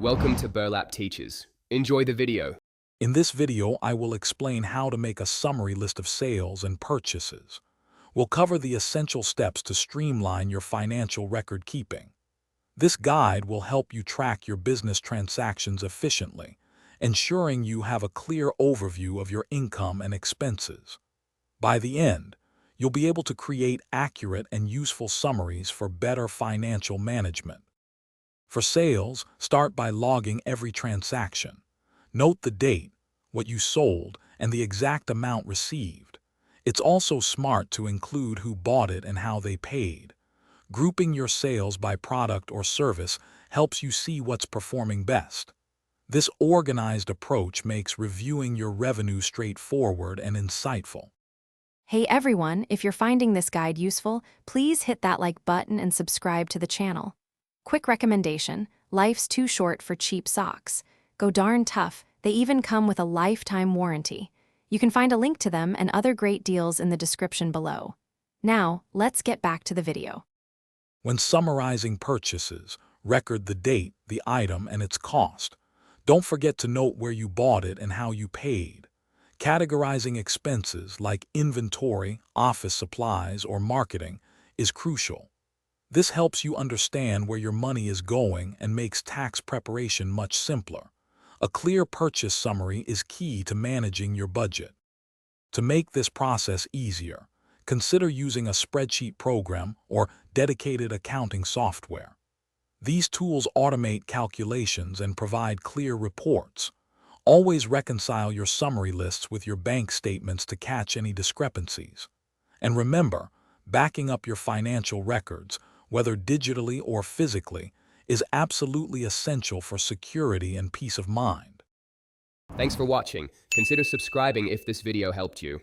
Welcome to Burlap Teachers. Enjoy the video. In this video, I will explain how to make a summary list of sales and purchases. We'll cover the essential steps to streamline your financial record keeping. This guide will help you track your business transactions efficiently, ensuring you have a clear overview of your income and expenses. By the end, you'll be able to create accurate and useful summaries for better financial management. For sales, start by logging every transaction. Note the date, what you sold, and the exact amount received. It's also smart to include who bought it and how they paid. Grouping your sales by product or service helps you see what's performing best. This organized approach makes reviewing your revenue straightforward and insightful. Hey everyone, if you're finding this guide useful, please hit that like button and subscribe to the channel. Quick recommendation, life's too short for cheap socks. Go darn tough, they even come with a lifetime warranty. You can find a link to them and other great deals in the description below. Now, let's get back to the video. When summarizing purchases, record the date, the item, and its cost. Don't forget to note where you bought it and how you paid. Categorizing expenses like inventory, office supplies, or marketing is crucial. This helps you understand where your money is going and makes tax preparation much simpler. A clear purchase summary is key to managing your budget. To make this process easier, consider using a spreadsheet program or dedicated accounting software. These tools automate calculations and provide clear reports. Always reconcile your summary lists with your bank statements to catch any discrepancies. And remember, backing up your financial records, whether digitally or physically, is absolutely essential for security and peace of mind. Thanks for watching. Consider subscribing if this video helped you.